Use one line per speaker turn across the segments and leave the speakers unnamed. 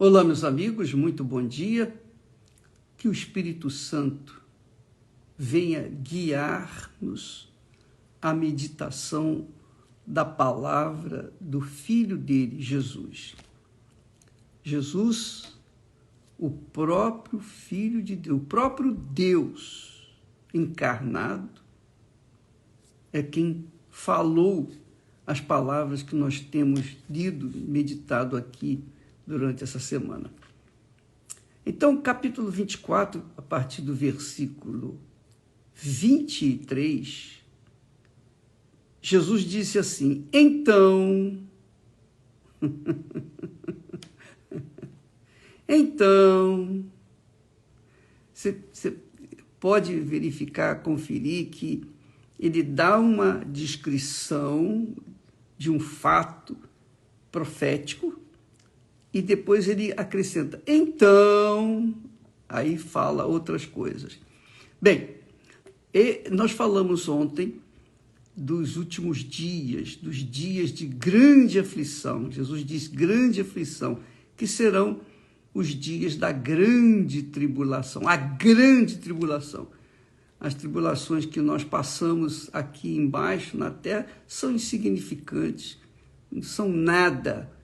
Olá, meus amigos, muito bom dia. Que o Espírito Santo venha guiar-nos à meditação da palavra do Filho dele, Jesus. Jesus, o próprio Filho de Deus, o próprio Deus encarnado, é quem falou as palavras que nós temos lido, meditado aqui durante essa semana. Então, capítulo 24, a partir do versículo 23, Jesus disse assim: Então, você pode verificar, conferir que ele dá uma descrição de um fato profético e depois ele acrescenta, então, aí fala outras coisas. Bem, nós falamos ontem dos últimos dias, dos dias de grande aflição. Jesus disse grande aflição, que serão os dias da grande tribulação, a grande tribulação. As tribulações que nós passamos aqui embaixo na terra são insignificantes, não são nada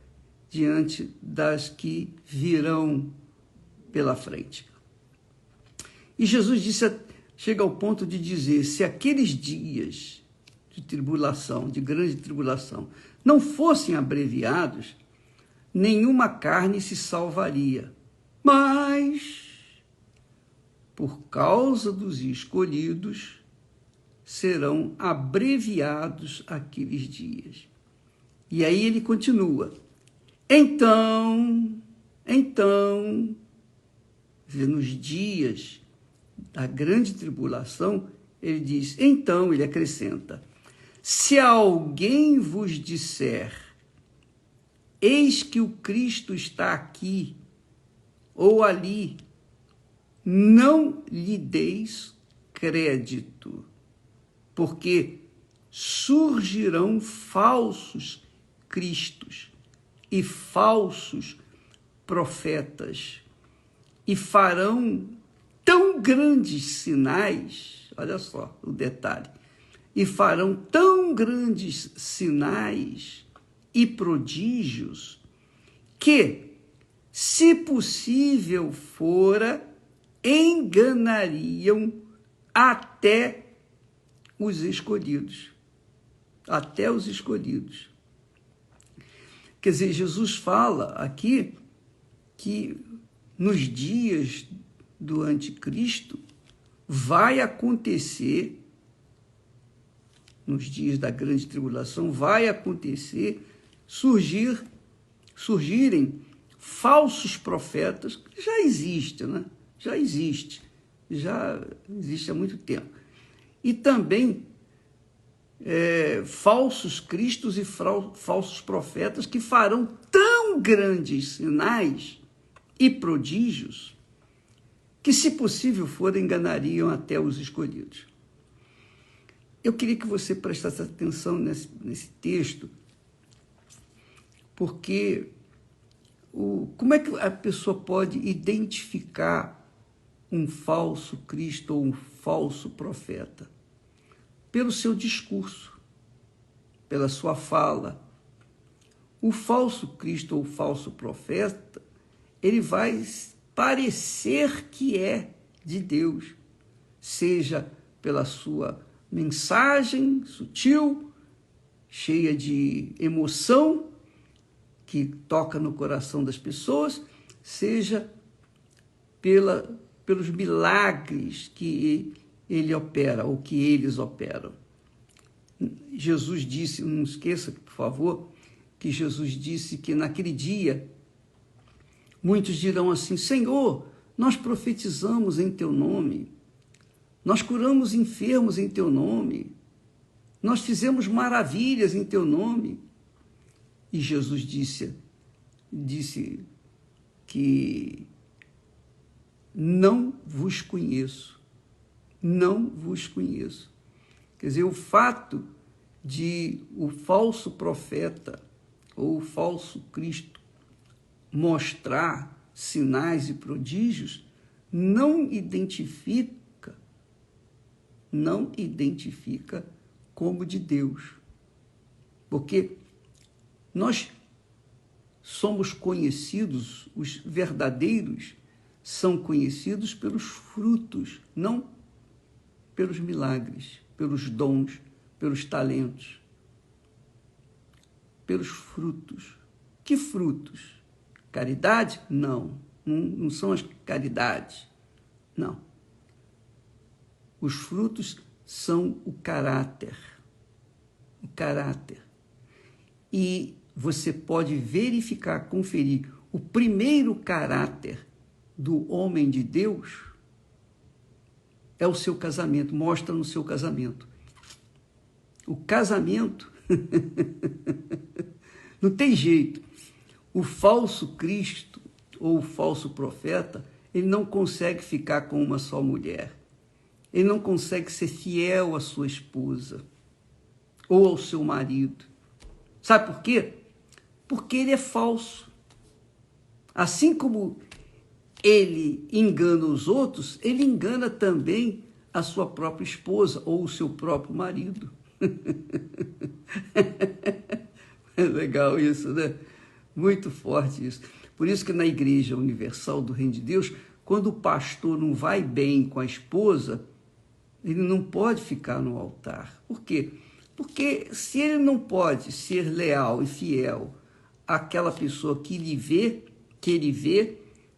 diante das que virão pela frente. E Jesus chega ao ponto de dizer, se aqueles dias de tribulação, de grande tribulação, não fossem abreviados, nenhuma carne se salvaria. Mas, por causa dos escolhidos, serão abreviados aqueles dias. E aí ele continua. Então, nos dias da grande tribulação, ele diz, então, ele acrescenta, se alguém vos disser, eis que o Cristo está aqui ou ali, não lhe deis crédito, porque surgirão falsos cristos e falsos profetas, e farão tão grandes sinais, olha só o detalhe, e farão tão grandes sinais e prodígios, que, se possível fora, enganariam até os escolhidos. Até os escolhidos. Quer dizer, Jesus fala aqui que nos dias do anticristo vai acontecer, nos dias da grande tribulação, vai acontecer surgirem falsos profetas, que já existe, né? Já existe há muito tempo. E também falsos cristos e falsos profetas que farão tão grandes sinais e prodígios que, se possível for, enganariam até os escolhidos. Eu queria que você prestasse atenção nesse texto, porque como é que a pessoa pode identificar um falso Cristo ou um falso profeta? Pelo seu discurso, pela sua fala. O falso Cristo ou o falso profeta, ele vai parecer que é de Deus, seja pela sua mensagem sutil, cheia de emoção, que toca no coração das pessoas, seja pelos milagres que ele opera, ou que eles operam. Jesus disse, não esqueça, por favor, que Jesus disse que naquele dia, muitos dirão assim, Senhor, nós profetizamos em teu nome, nós curamos enfermos em teu nome, nós fizemos maravilhas em teu nome. E Jesus disse que não vos conheço. Não vos conheço. Quer dizer, o fato de o falso profeta ou o falso Cristo mostrar sinais e prodígios, não identifica como de Deus. Porque nós somos conhecidos, os verdadeiros são conhecidos pelos frutos, não pelos milagres, pelos dons, pelos talentos, pelos frutos. Que frutos? Caridade? Não, não são as caridades, não. Os frutos são o caráter. O caráter. E você pode verificar, conferir o primeiro caráter do homem de Deus é o seu casamento, mostra no seu casamento. O casamento não tem jeito. O falso Cristo ou o falso profeta, ele não consegue ficar com uma só mulher. Ele não consegue ser fiel à sua esposa ou ao seu marido. Sabe por quê? Porque ele é falso. Assim como ele engana os outros, ele engana também a sua própria esposa ou o seu próprio marido. É legal isso, né? Muito forte isso. Por isso que na Igreja Universal do Reino de Deus, quando o pastor não vai bem com a esposa, ele não pode ficar no altar. Por quê? Porque se ele não pode ser leal e fiel àquela pessoa que ele vê,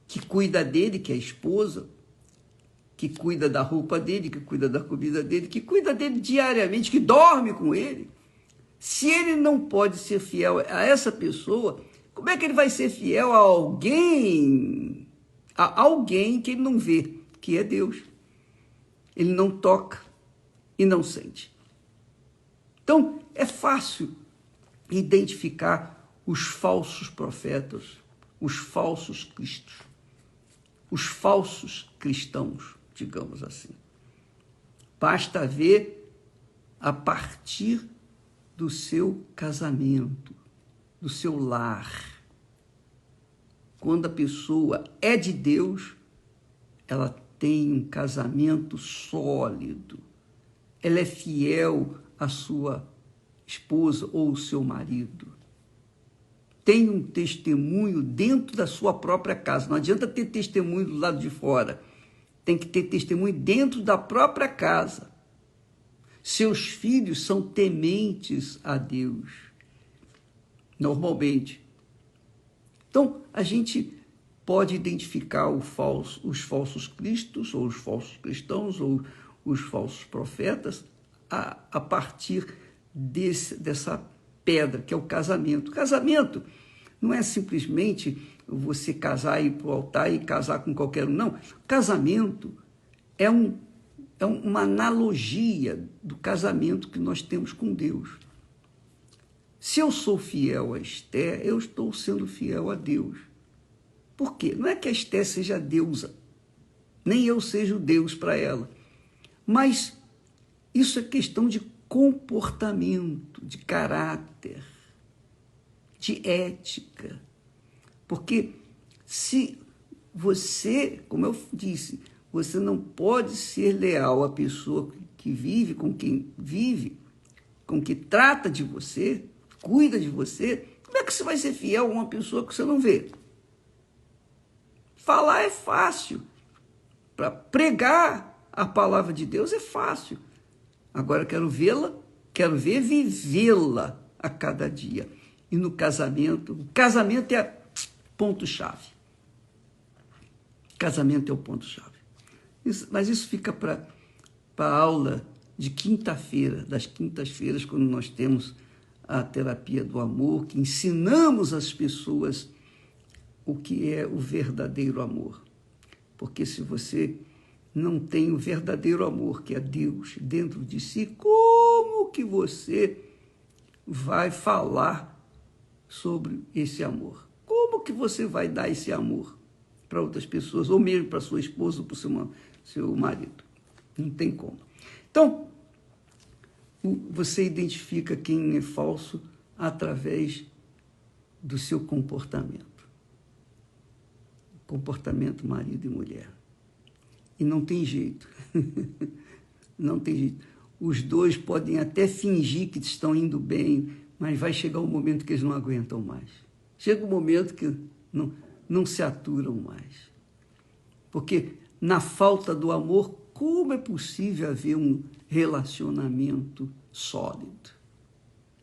que cuida dele, que é a esposa, que cuida da roupa dele, que cuida da comida dele, que cuida dele diariamente, que dorme com ele, se ele não pode ser fiel a essa pessoa, como é que ele vai ser fiel a alguém que ele não vê, que é Deus? Ele não toca e não sente. Então, é fácil identificar os falsos profetas, os falsos cristos, os falsos cristãos, digamos assim. Basta ver a partir do seu casamento, do seu lar. Quando a pessoa é de Deus, ela tem um casamento sólido. Ela é fiel à sua esposa ou ao seu marido. Tem um testemunho dentro da sua própria casa. Não adianta ter testemunho do lado de fora. Tem que ter testemunho dentro da própria casa. Seus filhos são tementes a Deus, normalmente. Então, a gente pode identificar os falsos cristos, ou os falsos cristãos, ou os falsos profetas, a partir dessa pedra, que é o casamento. O casamento não é simplesmente você casar, ir para o altar e casar com qualquer um, não. O casamento é uma analogia do casamento que nós temos com Deus. Se eu sou fiel a Esther, eu estou sendo fiel a Deus. Por quê? Não é que a Esther seja deusa, nem eu seja o Deus para ela, mas isso é questão de comportamento, de caráter, de ética. Porque se você, como eu disse, você não pode ser leal à pessoa que vive, com quem trata de você, cuida de você, como é que você vai ser fiel a uma pessoa que você não vê? Falar é fácil. Para pregar a palavra de Deus é fácil. Agora quero ver vivê-la a cada dia. E no casamento, o casamento é ponto-chave. Casamento é o ponto-chave. Mas isso fica para a aula de quinta-feira, das quintas-feiras, quando nós temos a terapia do amor, que ensinamos às pessoas o que é o verdadeiro amor. Porque se você não tem o verdadeiro amor, que é Deus, dentro de si, como que você vai falar sobre esse amor? Como que você vai dar esse amor para outras pessoas, ou mesmo para sua esposa ou para o seu marido? Não tem como. Então, você identifica quem é falso através do seu comportamento. comportamento marido e mulher. E não tem jeito. Não tem jeito. Os dois podem até fingir que estão indo bem, mas vai chegar um momento que eles não aguentam mais. Chega um momento que não se aturam mais. Porque na falta do amor, como é possível haver um relacionamento sólido?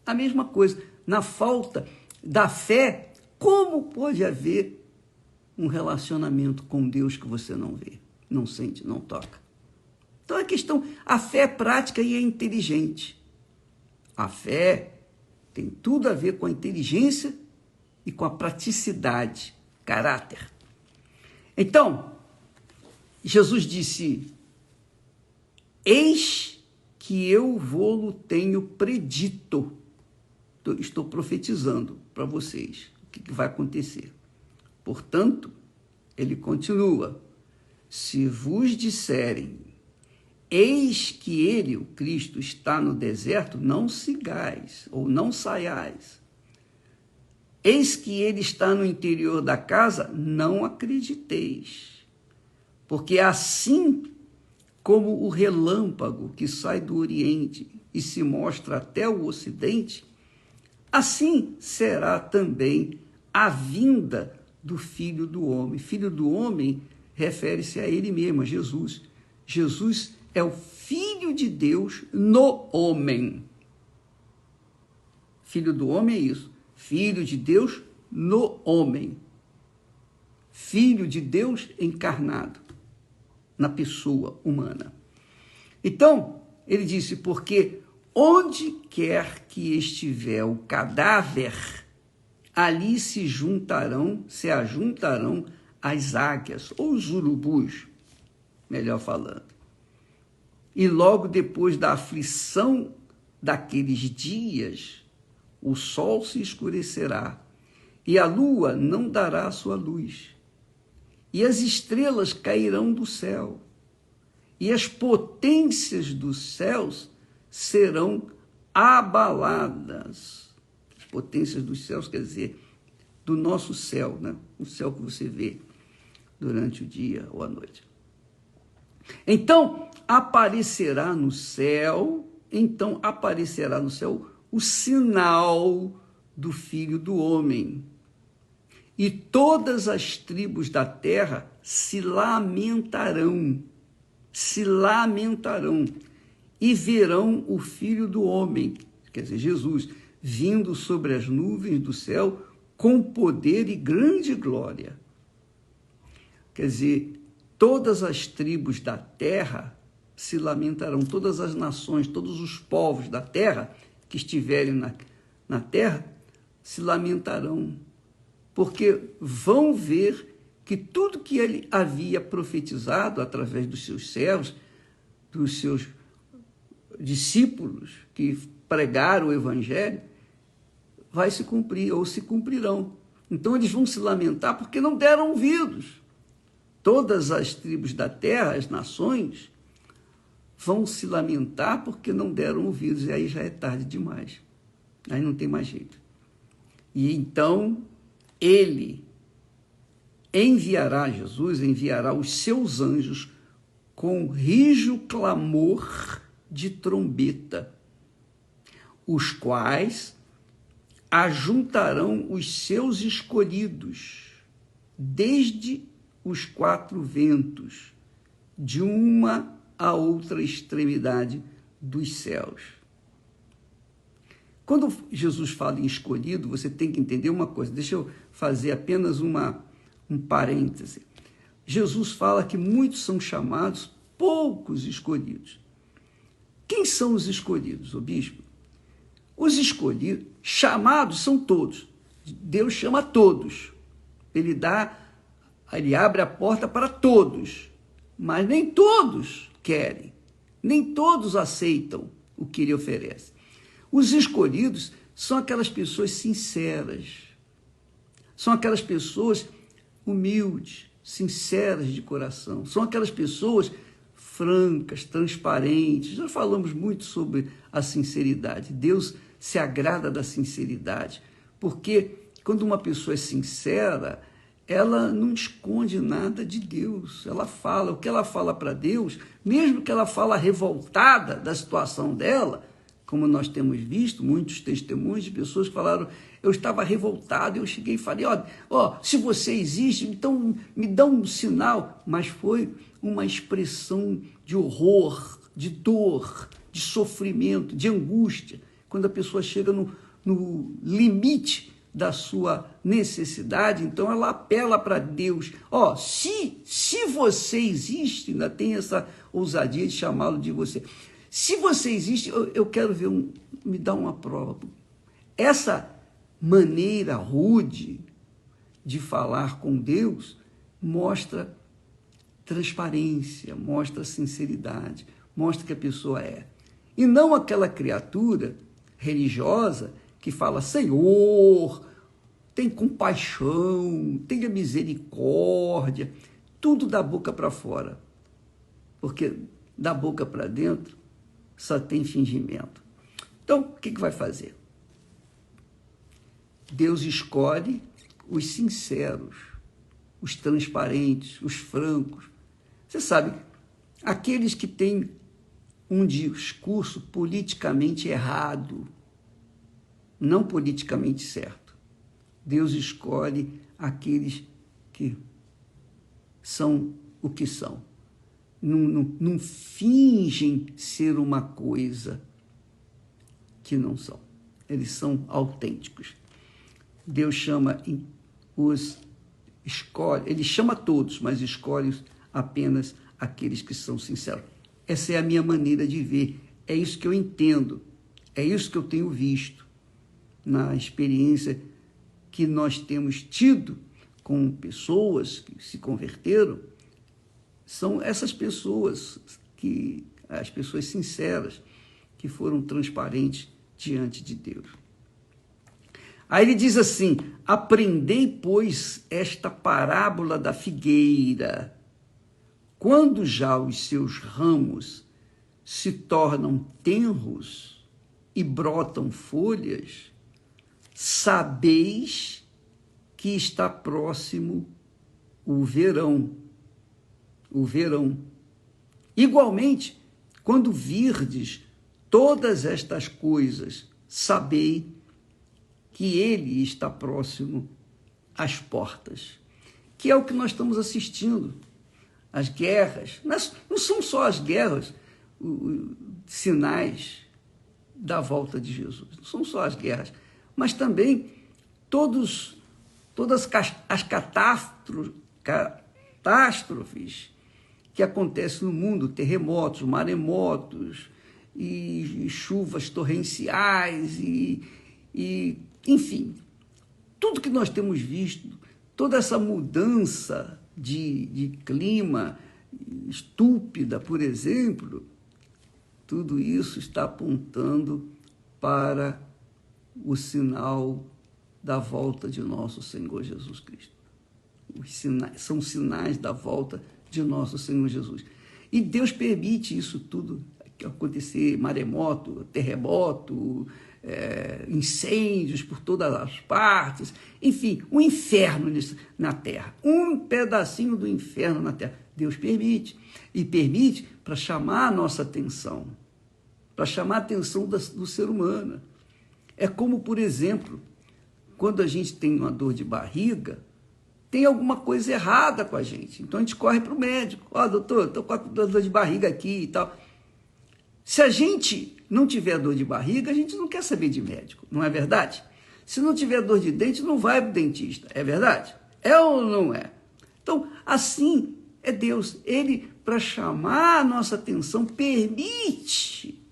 A mesma coisa, na falta da fé, como pode haver um relacionamento com Deus que você não vê, não sente, não toca? Então a fé é prática e é inteligente. A fé tem tudo a ver com a inteligência e com a praticidade, caráter. Então, Jesus disse: eis que eu vou-lo tenho predito. Estou profetizando para vocês o que vai acontecer. Portanto, ele continua: se vos disserem, eis que ele, o Cristo, está no deserto, não sigais, ou não saiais. Eis que ele está no interior da casa, não acrediteis. Porque assim como o relâmpago que sai do Oriente e se mostra até o Ocidente, assim será também a vinda do Filho do Homem. Filho do Homem refere-se a ele mesmo, a Jesus. Jesus é o Filho de Deus no homem. Filho do homem é isso. Filho de Deus no homem. Filho de Deus encarnado na pessoa humana. Então, ele disse, porque onde quer que estiver o cadáver, ali se ajuntarão as águias, ou os urubus, melhor falando. E logo depois da aflição daqueles dias, o sol se escurecerá, e a lua não dará a sua luz, e as estrelas cairão do céu, e as potências dos céus serão abaladas. As potências dos céus, quer dizer, do nosso céu, né? O céu que você vê durante o dia ou a noite. Então aparecerá no céu o sinal do Filho do Homem. E todas as tribos da terra se lamentarão, e verão o Filho do Homem, quer dizer, Jesus, vindo sobre as nuvens do céu com poder e grande glória. Quer dizer, todas as tribos da terra se lamentarão, todas as nações, todos os povos da terra que estiverem na terra se lamentarão, porque vão ver que tudo que ele havia profetizado através dos seus servos, dos seus discípulos que pregaram o evangelho, vai se cumprir ou se cumprirão. Então eles vão se lamentar porque não deram ouvidos. Todas as tribos da terra, as nações, vão se lamentar porque não deram ouvidos, e aí já é tarde demais. Aí não tem mais jeito. E então Jesus enviará os seus anjos com rijo clamor de trombeta, os quais ajuntarão os seus escolhidos desde os quatro ventos, de uma a outra extremidade dos céus. Quando Jesus fala em escolhido, você tem que entender uma coisa. Deixa eu fazer apenas um parêntese. Jesus fala que muitos são chamados, poucos escolhidos. Quem são os escolhidos, ô bispo? Os escolhidos, chamados são todos. Deus chama todos. Ele abre a porta para todos, mas nem todos querem, nem todos aceitam o que ele oferece. Os escolhidos são aquelas pessoas sinceras, são aquelas pessoas humildes, sinceras de coração, são aquelas pessoas francas, transparentes. Já falamos muito sobre a sinceridade. Deus se agrada da sinceridade, porque quando uma pessoa é sincera, ela não esconde nada de Deus. Ela fala, o que ela fala para Deus, mesmo que ela fala revoltada da situação dela, como nós temos visto muitos testemunhos de pessoas que falaram, eu estava revoltado, eu cheguei e falei, ó, se você existe, então me dá um sinal. Mas foi uma expressão de horror, de dor, de sofrimento, de angústia, quando a pessoa chega no limite da sua necessidade, então ela apela para Deus. Se você existe, ainda tem essa ousadia de chamá-lo de você. Se você existe, eu quero ver, me dá uma prova. Essa maneira rude de falar com Deus mostra transparência, mostra sinceridade, mostra que a pessoa é. E não aquela criatura religiosa que fala, Senhor, tem compaixão, tenha misericórdia, tudo da boca para fora. Porque da boca para dentro só tem fingimento. Então, o que vai fazer? Deus escolhe os sinceros, os transparentes, os francos. Você sabe, aqueles que têm um discurso politicamente errado, não politicamente certo. Deus escolhe aqueles que são o que são. Não fingem ser uma coisa que não são. Eles são autênticos. Deus chama ele chama todos, mas escolhe apenas aqueles que são sinceros. Essa é a minha maneira de ver. É isso que eu entendo. É isso que eu tenho visto na experiência que nós temos tido com pessoas que se converteram. São essas pessoas, as pessoas sinceras, que foram transparentes diante de Deus. Aí ele diz assim, aprendei, pois, esta parábola da figueira. Quando já os seus ramos se tornam tenros e brotam folhas, sabeis que está próximo o verão. O verão. Igualmente, quando virdes todas estas coisas, sabei que ele está próximo às portas. Que é o que nós estamos assistindo. As guerras, não são só as guerras, sinais da volta de Jesus. Não são só as guerras, mas também todas as catástrofes que acontecem no mundo, terremotos, maremotos, e chuvas torrenciais, enfim, tudo que nós temos visto, toda essa mudança de clima estúpida, por exemplo, tudo isso está apontando para o sinal da volta de nosso Senhor Jesus Cristo. São sinais da volta de nosso Senhor Jesus. E Deus permite isso tudo acontecer, maremoto, terremoto, incêndios por todas as partes, enfim, um inferno na terra, um pedacinho do inferno na terra. Deus permite, e permite para chamar a nossa atenção, para chamar a atenção do ser humano. É como, por exemplo, quando a gente tem uma dor de barriga, tem alguma coisa errada com a gente, então a gente corre para o médico, doutor, estou com a dor de barriga aqui e tal. Se a gente não tiver dor de barriga, a gente não quer saber de médico, não é verdade? Se não tiver dor de dente, não vai para o dentista, é verdade? É ou não é? Então, assim é Deus. Ele, para chamar a nossa atenção, permite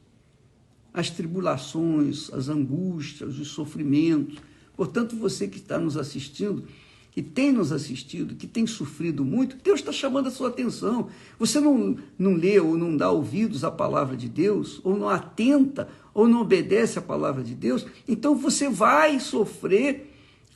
as tribulações, as angústias, os sofrimentos. Portanto, você que está nos assistindo, que tem nos assistido, que tem sofrido muito, Deus está chamando a sua atenção. Você não lê ou não dá ouvidos à palavra de Deus, ou não atenta, ou não obedece à palavra de Deus, então você vai sofrer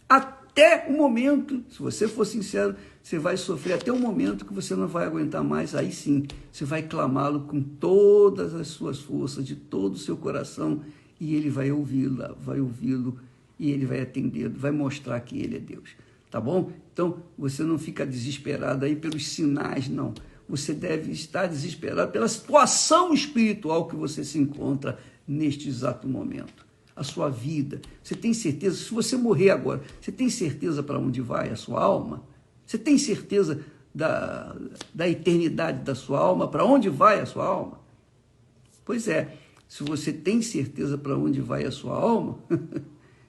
até o momento, se você for sincero, você vai sofrer até o momento que você não vai aguentar mais, aí sim, você vai clamá-lo com todas as suas forças, de todo o seu coração, e ele vai ouvi-lo, e ele vai atendê-lo, vai mostrar que ele é Deus. tá bom? Então, você não fica desesperado aí pelos sinais, não. Você deve estar desesperado pela situação espiritual que você se encontra neste exato momento. A sua vida. Você tem certeza, se você morrer agora, você tem certeza para onde vai a sua alma? Você tem certeza da eternidade da sua alma? Para onde vai a sua alma? Pois é, se você tem certeza para onde vai a sua alma,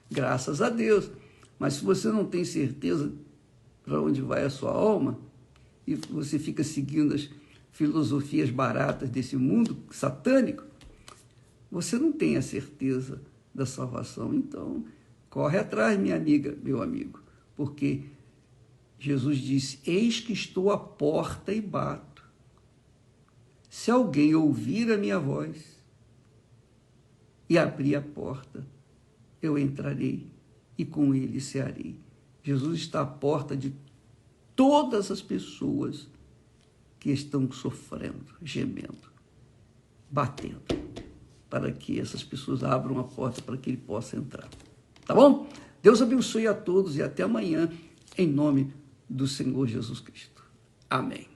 graças a Deus. Mas se você não tem certeza para onde vai a sua alma, e você fica seguindo as filosofias baratas desse mundo satânico, você não tem a certeza da salvação. Então, corre atrás, minha amiga, meu amigo, porque Jesus disse: eis que estou à porta e bato. Se alguém ouvir a minha voz e abrir a porta, eu entrarei e com ele cearei. Jesus está à porta de todas as pessoas que estão sofrendo, gemendo, batendo, para que essas pessoas abram a porta para que ele possa entrar. Tá bom? Deus abençoe a todos e até amanhã, em nome do Senhor Jesus Cristo. Amém.